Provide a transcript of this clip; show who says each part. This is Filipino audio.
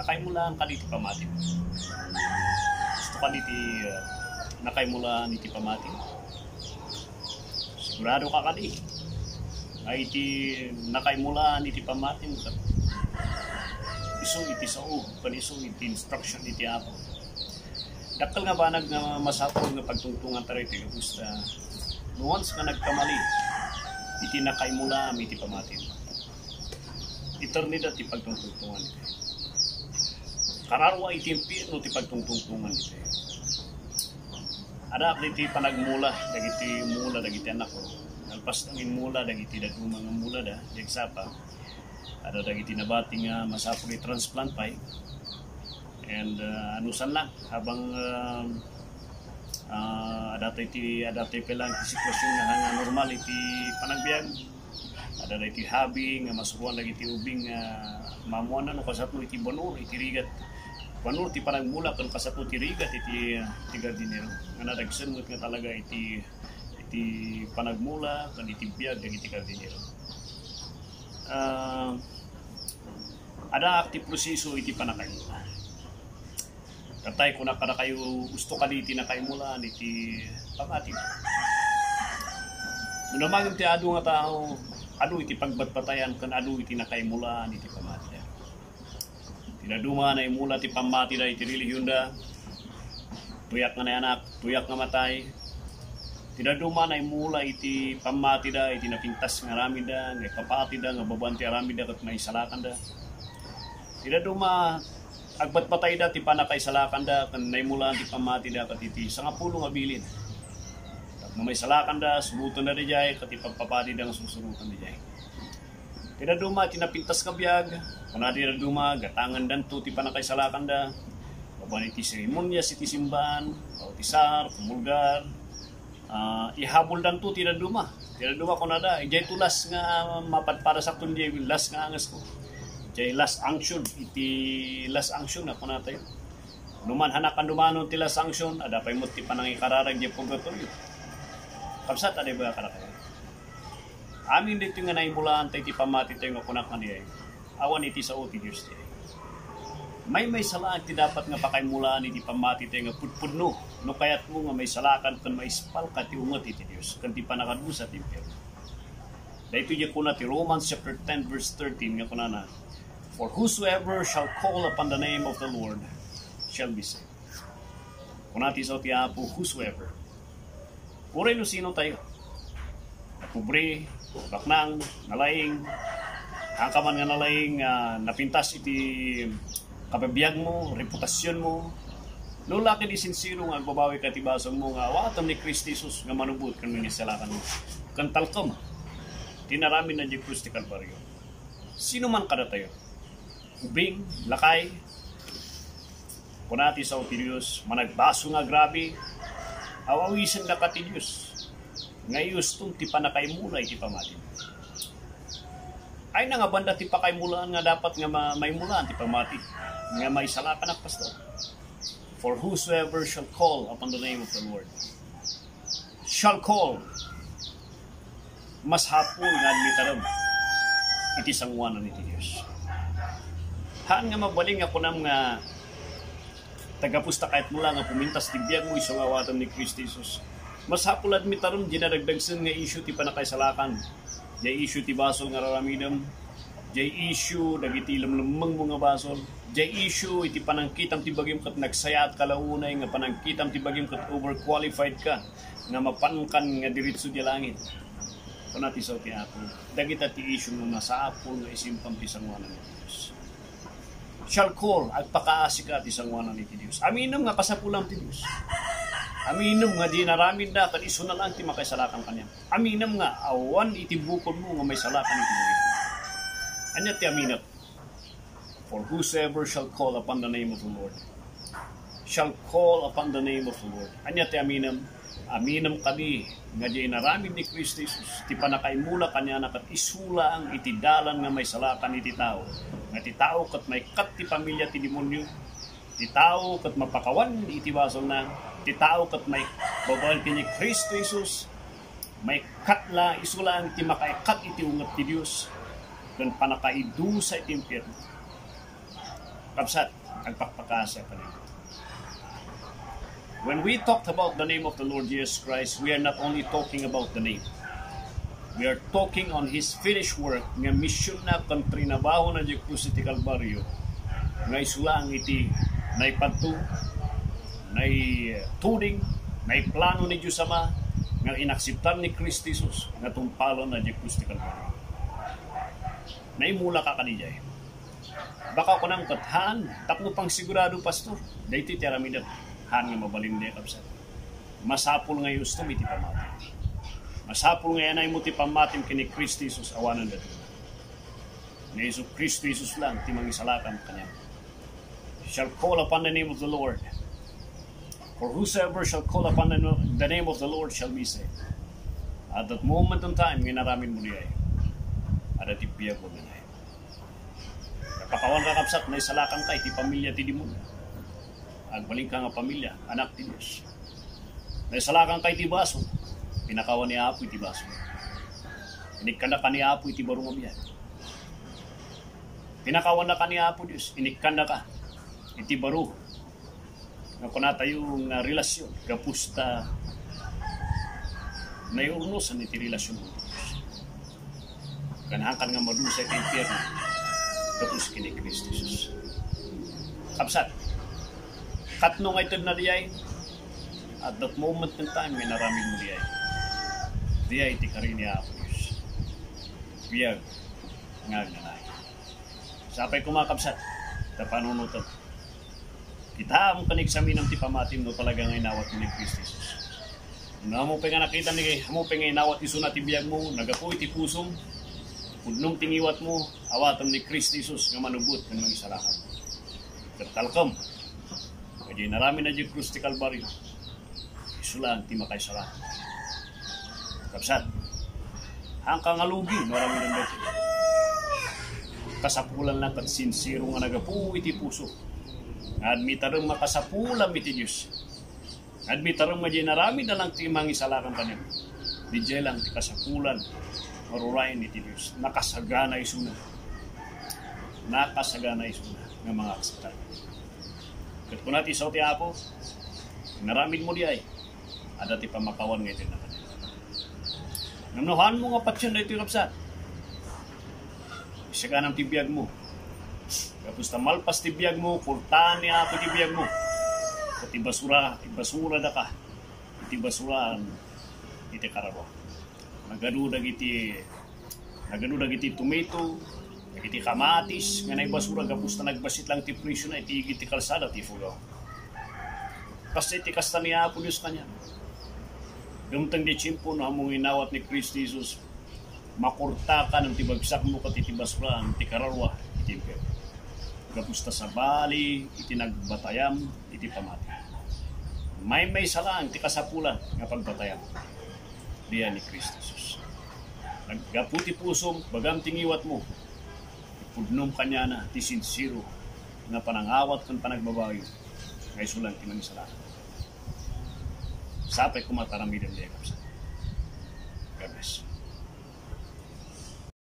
Speaker 1: nakaimulaan ka diti pamatin. Gusto ka diti nakaimulaan diti pamatin. Sigurado ka kadi. Ay iti nakaimulaan diti pamatin ka. Iso iti sao, kan iso iti instruction iti Apo. Dakal nga banag nga masapol nga pagtungtungan tayo iti gusto. Once ka nagkamali, iti nakaimulaan iti pamatin. Eternidad ti pagtungtungan iti. Kararwa iti impirno ti pagtungtungan iti. Ada iti panagmula, dagiti mula dagiti anak ko. Alpas ang mula dagiti dagumang mula da, digsapa. Ada dagiti nabati nga masapol i transplant pay. And anusan lang habang adaptive pa lang ti sitwasyon nga normal iti panagbiag. Ada iti habi nga masukuan lagi iti ubing nga mamuan no kasatno iti banur iti rigat. Banur ti panagmula ken kasatno ti rigat iti gardinero. Nga nadagsengot nga talaga iti panagmula ken iti biag dagiti gardinero. Ada akti proseso iti panakaimula. Katay kung nakara kayo gusto ka diti nakaimulaan iti pamatin. Nung naman ti adu nga tao, adu iti pagbatpatayan kan adu iti nakaimulaan iti pamatin. Tinaduma na imula ti pamati da iti relihiyon da, tuyak nga na anak, tuyak nga matay. Tinaduma na imula iti pamati da, iti napintas nga rami da, nga kapati da, nga babanti rami da, kat may salakan da. Tinaduma agbat patay da ti panakaisalakan da kan naimulaan ti pamati da kat iti 10 nga bilin. Kat may salakan da surutan da dijay kat ipagpapati da nga susurutan dijay. Tida duma tinapintas ka biag, kunadi da duma gatangan danto ti panakaisalakan da. Baban iti seremonya iti simbahan, bautisar, pemulgar. Ihabol danto tida duma. Tida duma kunada ijay tulas nga mapatpara sakton dijay las nga angas ko. Jay last unction iti last unction na kuna tayo. Numan hanakan dumanon ti last unction ada pay mo ti panangikararag di purgatorio. Kapsat ada ba karakay. Amin dito nga naimulaan tayo ti pamati tayo nga kunak man diay. Awan iti sao ti Dios ti. May salaan ti dapat nga pakaimulaan iti pamati tayo nga pudpudno. No kayat mo nga may salakan kan may ispal ka ti unget iti Dios kan ti panakadusa ti impyerno. Dahito di kuna ti Romans chapter 10 verse 13 nga kuna na. For whosoever shall call upon the name of the Lord shall be saved. Kung natin sa Apo, whosoever. Puray no sino tayo. Napubre, baknang, nalaing, hangkaman nga nalaing, napintas iti kababiyag mo, reputasyon mo. No laki di sincero nga agbabawi ka tibasan mo nga watam ni Kristi Jesus nga manubot kan minisalakan mo. Kan talkom, tinarami na di krus ti Kalbaryo. Sino man kada tayo? Ubing, lakay, kunati sa Diyos, managbaso nga grabe, awawisan na ka ti Diyos, ngayos itong ti panakaimula iti pamatin. Ay na nga banda ti pakaimulaan nga dapat nga may mulaan ti pamati, nga may salakan ang pastor. For whosoever shall call upon the name of the Lord, shall call, mas hapon nga admitaram, iti sangwanan iti Diyos. Haan nga mabaling ako nam nga tagapusta kahit mula nga pumintas ti biyag mo iso nga watan ni Kristi Jesus. Mas hapul admitaron dinadagdagsen nga issue ti panakaisalakan. Jay issue ti basol nga raramidam. Jay issue dagiti lamlamang mo nga basol. Jay issue iti panangkitam ti bagim kat nagsayat kalaunay nga panangkitam ti bagim kat overqualified ka nga mapankan nga diritso di langit. Kung natin sa Apo, dagita ti issue nga masaapol nga isimpang ti sangwanan ni Diyos. Shall call at pakaasi ka ti sangwanan ni Diyos. Aminom nga kasapulam ti Diyos. Aminom nga di naramin da kan iso na lang ti makaisalakan kanya. Aminom nga awan iti bukod mo nga may salakan iti bukod. Anya ti aminat. For whosoever shall call upon the name of the Lord shall call upon the name of the Lord. Anya ti aminom. Aminom kami nga di naramin ni Kristi Jesus ti panakaimula kanya nakat isula ang iti dalan nga may salakan iti tao. Nga ti tao kat may kat ti pamilya ti demonyo, ti tao kat mapakawan iti basol na, ti tao kat may babal kini Kristo Jesus, may katla isulaan iti makaikat iti ungat ti Dios, kan panakaidu sa iti impyerno. Kapsat, agpakpakasa pa rin. When we talked about the name of the Lord Jesus Christ, we are not only talking about the name. We are talking on His finished work nga mission na kung trinabaho na di krus iti Kalbaryo nga isulang iti naipadto, naituning, naiplano ni Diyos Ama nga inaksiptan ni Kristo Jesus nga tumpalon na di krus iti Kalbaryo. Naimula ka kanijay. Baka ko nang kathan, takno pang sigurado, pastor. Dahiti tiramidan. Han nga mabalin niya kapsat. Masapul nga yung ustom iti pamatim. Masapul nga yanay mo ti pamatim kini Kristo Jesus awanan dito. Ni Yesu Kristo Jesus lang ti mangisalakan kanya. Shall call upon the name of the Lord. For whosoever shall call upon the name of the Lord shall be saved. At that moment in time, ginaramin mo niya. At itipiyag mo niya. Kapawan ka kapsat na isalakan ka iti pamilya ti dimon. Agbaling ka nga pamilya, anak ti Diyos. Naisalakan kay ti baso, pinakawan ni Apo iti baso. Inikanda ka ni Apo iti barong abiyad. Pinakawan na ka ni Apo Diyos, inikanda ka iti baro. Nga kunata yung relasyon, kapusta na iurnosan iti relasyon mo Diyos. Ganahan ka nga madusa iti impyerno, kapus kini Kristo Jesus. Kapsat, katno nga itod na diyay, at that moment in time, may naraming mo diyay. Diyay iti karini ako, Diyos. Biyag, nga nanay. Sapay kumakapsat, ta panunutot. Kita ang kanigsamin ng tipamatim no talaga nga inawat ni Kristo Jesus. Na mo pa nga nakita ni, mo pa nga inawat iso na tibiyag mo, nagapu iti pusong, pudnong tingiwat mo, awatan ni Kristo Jesus nga manubot ng mga isalakan. Katalkom, kaya narami na di krus ti Kalbaryo. Isulang ti makaisara. Kapsat. Hangkang alugi, marami ng beto. Kasapulan lang at sincero nga nagapu iti puso. Admitarang makasapulan iti Diyos. Admitarang madya narami na lang ti mangisalakan pa niya. Di lang ti kasapulan. Marurayan iti Diyos. Nakasagana isuna. Nakasagana isuna ng mga kasapulan. Kat kung natin sa ti Apo, naramid mo di ay, ada ti pamakawan ngayon na kanya. Namnuhan mo nga patsyon na ito yung kapsat. Isa ka ng tibiyag mo. Kapos malpas tibiyag mo, kurtaan niya ako tibiyag mo. At ibasura na ka. Itibasura iti kararo. Nagadudag iti tomato, iti kamatis, nga na ibasura kapos na nagbasit lang ti presyo na iti iti kalsada ti fugaw. Kasi iti kasta niya po Diyos kanya. Gamtang di chimpo na hamong inawat ni Kristo Jesus, makurta ka ng tibagsak mo kat iti basura, iti kararwa, iti impyo. Kapusta sa bali, iti nagbatayam, iti pamati. May salang, iti kasapulan, nga pagbatayam. Diyan ni Kristo Jesus. Naggaputi pusom, bagam tingiwat mo, ipudnom kanya na, ti sincero, nga panangawat kung panagbabayo, ngay sulang ti mangisalakan. Sapay kumataramid ang dekap sa God bless.